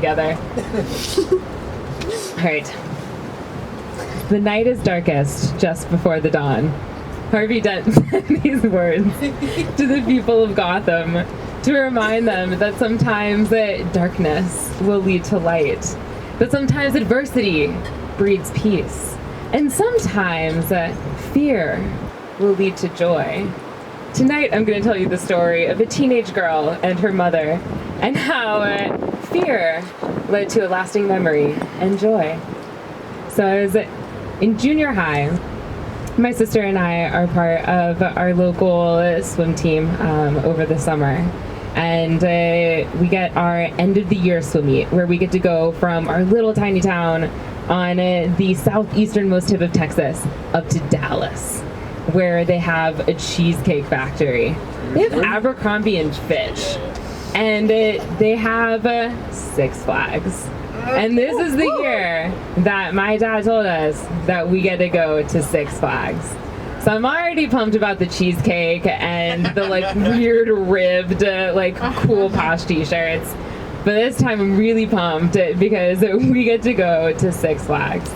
together. All right. The night is darkest just before the dawn. Harvey Dent said these words to the people of Gotham to remind them that sometimes darkness will lead to light, that sometimes adversity breeds peace, and sometimes fear will lead to joy. Tonight I'm going to tell you the story of a teenage girl and her mother, and how fear led to a lasting memory and joy. So I was in junior high. My sister and I are part of our local swim team over the summer. And we get our end of the year swim meet, where we get to go from our little tiny town on the southeasternmost tip of Texas up to Dallas, where they have a cheesecake factory. They have Abercrombie and Fitch, and they have Six Flags. And this is the year that my dad told us that we get to go to Six Flags. So I'm already pumped about the cheesecake and the weird ribbed cool posh t-shirts. But this time I'm really pumped because we get to go to Six Flags.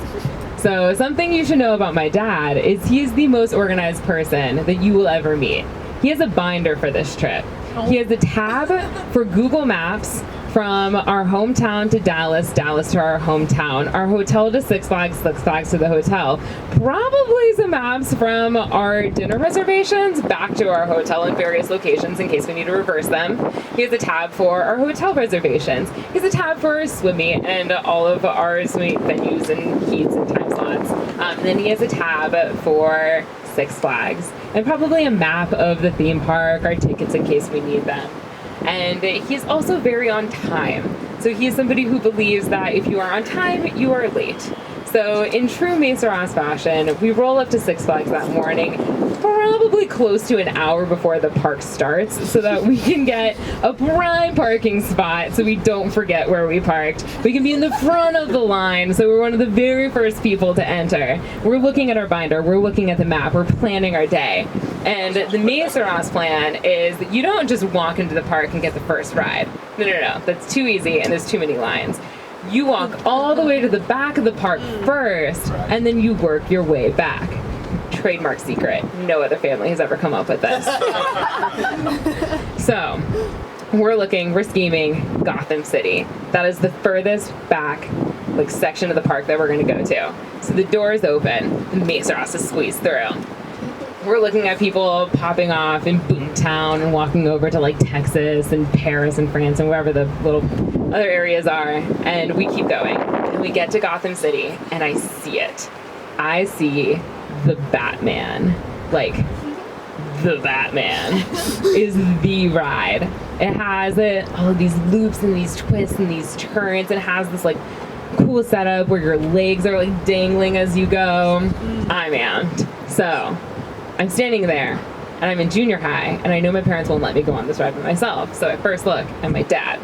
So something you should know about my dad is he's the most organized person that you will ever meet. He has a binder for this trip. He has a tab for Google Maps from our hometown to Dallas, Dallas to our hometown, our hotel to Six Flags, Six Flags to the hotel. Probably some maps from our dinner reservations back to our hotel in various locations in case we need to reverse them. He has a tab for our hotel reservations. He has a tab for our swim meet and all of our swim meet venues and heats and time slots. And then he has a tab for Six Flags and probably a map of the theme park, our tickets in case we need them. And he's also very on time. So he is somebody who believes that if you are on time, you are late. So in true Maceross fashion, we roll up to Six Flags that morning, probably close to an hour before the park starts, so that we can get a prime parking spot so we don't forget where we parked. We can be in the front of the line, so we're one of the very first people to enter. We're looking at our binder, we're looking at the map, we're planning our day. And the Maceross plan is that you don't just walk into the park and get the first ride. No. That's too easy and there's too many lines. You walk all the way to the back of the park first, and then you work your way back. Trademark secret. No other family has ever come up with this. So, we're scheming Gotham City. That is the furthest back section of the park that we're going to go to. So the doors open, and Maceross is squeezed through. We're looking at people popping off in Boomtown and walking over to Texas and Paris and France and wherever the little other areas are, and we keep going. And we get to Gotham City, and I see it. I see the Batman. The Batman is the ride. It has all of these loops and these twists and these turns. It has this cool setup where your legs are dangling as you go. I'm amped. So I'm standing there, and I'm in junior high, and I know my parents won't let me go on this ride by myself, so I first look at my dad.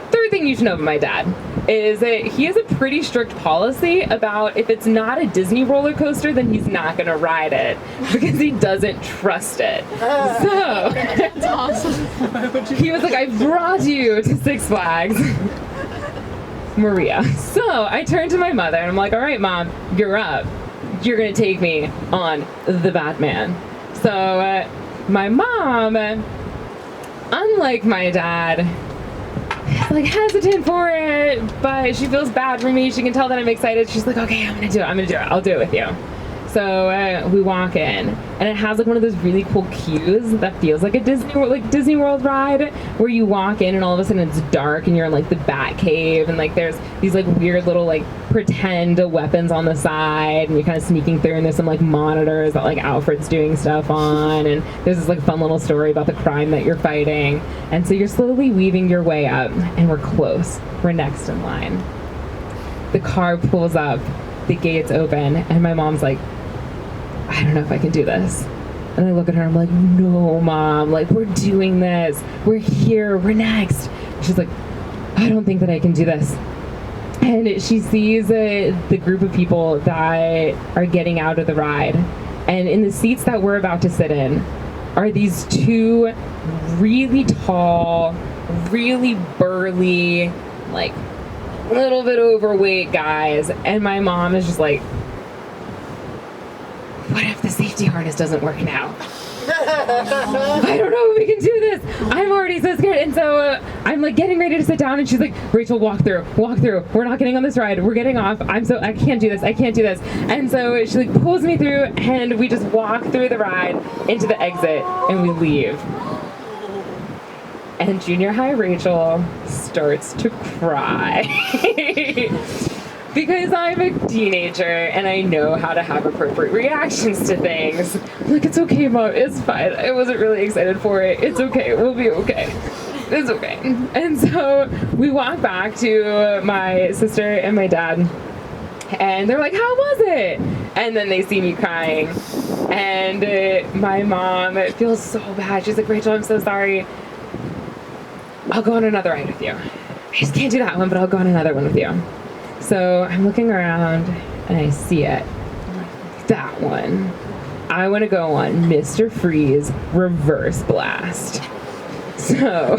Third thing you should know about my dad is that he has a pretty strict policy about if it's not a Disney roller coaster, then he's not going to ride it, because he doesn't trust it. So, that's awesome. He was like, I brought you to Six Flags. Maria. So I turned to my mother, and I'm like, all right, Mom, you're up. You're going to take me on the Batman. So my mom, unlike my dad, is hesitant for it, but she feels bad for me. She can tell that I'm excited. She's like, okay, I'm going to do it. I'll do it with you. So we walk in, and it has one of those really cool queues that feels like a Disney World ride, where you walk in and all of a sudden it's dark and you're in the Bat Cave, and there's these weird little pretend weapons on the side, and you're kind of sneaking through, and there's some monitors that Alfred's doing stuff on, and there's this fun little story about the crime that you're fighting, and so you're slowly weaving your way up, and we're close. We're next in line. The car pulls up, the gates open, and my mom's like, I don't know if I can do this. And I look at her, I'm like, no, Mom, we're doing this. We're here, we're next. She's like, I don't think that I can do this. And she sees the group of people that are getting out of the ride. And in the seats that we're about to sit in are these two really tall, really burly, little bit overweight guys, and my mom is just like, what if the safety harness doesn't work now? I don't know if we can do this. I'm already so scared. And so I'm like getting ready to sit down, and she's like, Rachel, walk through. We're not getting on this ride. We're getting off. I can't do this. And so she like pulls me through, and we just walk through the ride into the exit, and we leave. And junior high Rachel starts to cry. Because I'm a teenager and I know how to have appropriate reactions to things. I'm like, it's okay, Mom, it's fine. I wasn't really excited for it. It's okay, we'll be okay. It's okay. And so we walk back to my sister and my dad, and they're like, how was it? And then they see me crying. And my mom feels so bad. She's like, Rachel, I'm so sorry. I'll go on another ride with you. I just can't do that one, but I'll go on another one with you. So I'm looking around and I see it. That one. I want to go on Mr. Freeze Reverse Blast. So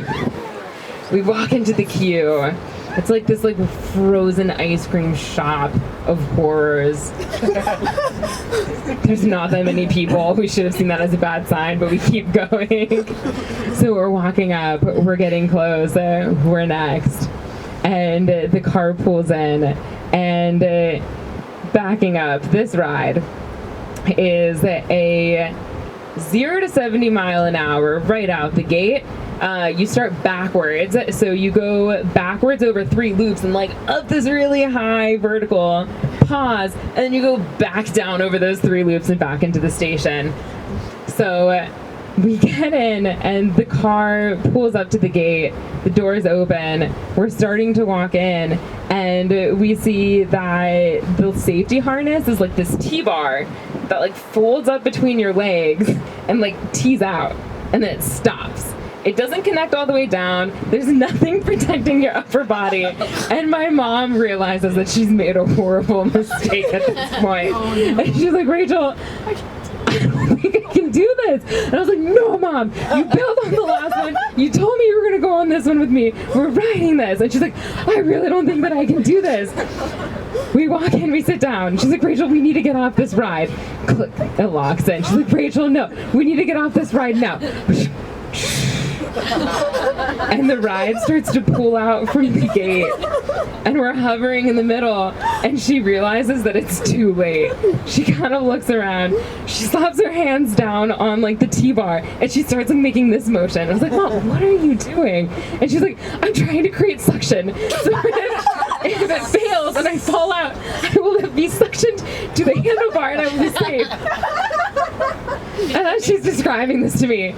we walk into the queue. It's like this like frozen ice cream shop of horrors. There's not that many people. We should have seen that as a bad sign, but we keep going. So we're walking up. We're getting close. We're next. And the car pulls in, and backing up, this ride is a 0 to 70 mile an hour right out the gate. You start backwards, so you go backwards over 3 loops and like up this really high vertical, pause, and then you go back down over those 3 loops and back into the station. So we get in, and the car pulls up to the gate. The doors open. We're starting to walk in, and we see that the safety harness is like this T-bar that like folds up between your legs and like tees out, and then it stops. It doesn't connect all the way down. There's nothing protecting your upper body. And my mom realizes that she's made a horrible mistake at this point. Oh, no. And she's like, Rachel, I don't think I can do this. And I was like, no, Mom, you built on the last one. You told me you were going to go on this one with me. We're riding this. And she's like, I really don't think that I can do this. We walk in, we sit down. She's like, Rachel, we need to get off this ride. Click, it locks in. She's like, Rachel, no, we need to get off this ride now. And the ride starts to pull out from the gate, and we're hovering in the middle, and she realizes that it's too late. She kind of looks around, she slaps her hands down on like the T-bar, and she starts like making this motion. I was like, Mom, what are you doing? And she's like, I'm trying to create suction, so if it fails and I fall out, I will be suctioned to the handlebar and I will be safe. And as she's describing this to me,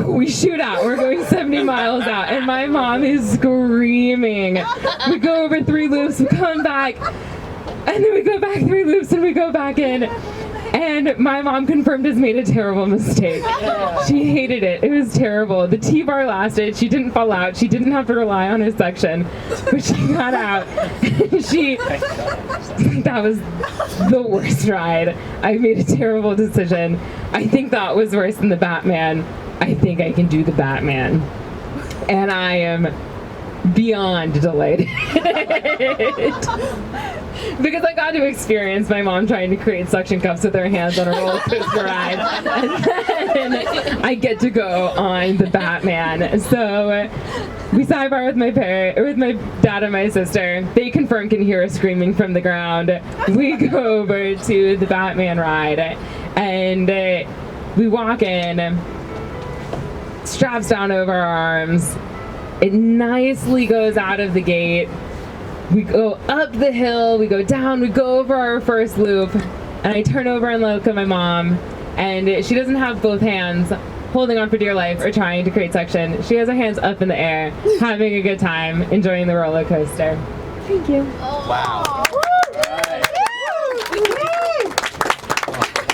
we shoot out. We're going 70 miles out, and my mom is screaming. We go over 3 loops, we come back, and then we go back 3 loops, and we go back in. And my mom confirmed has made a terrible mistake. She hated it. It was terrible. The T-bar lasted. She didn't fall out. She didn't have to rely on her suction. But she got out. That was the worst ride. I made a terrible decision. I think that was worse than the Batman. I think I can do the Batman. And I am beyond delighted. Because I got to experience my mom trying to create suction cups with her hands on a roller coaster ride. And then I get to go on the Batman. So we sidebar with my dad and my sister. They confirm can hear us screaming from the ground. We go over to the Batman ride, and we walk in, straps down over our arms. It nicely goes out of the gate. We go up the hill, we go down, we go over our first loop, and I turn over and look at my mom, and she doesn't have both hands holding on for dear life or trying to create suction. She has her hands up in the air, having a good time, enjoying the roller coaster. Thank you. Wow.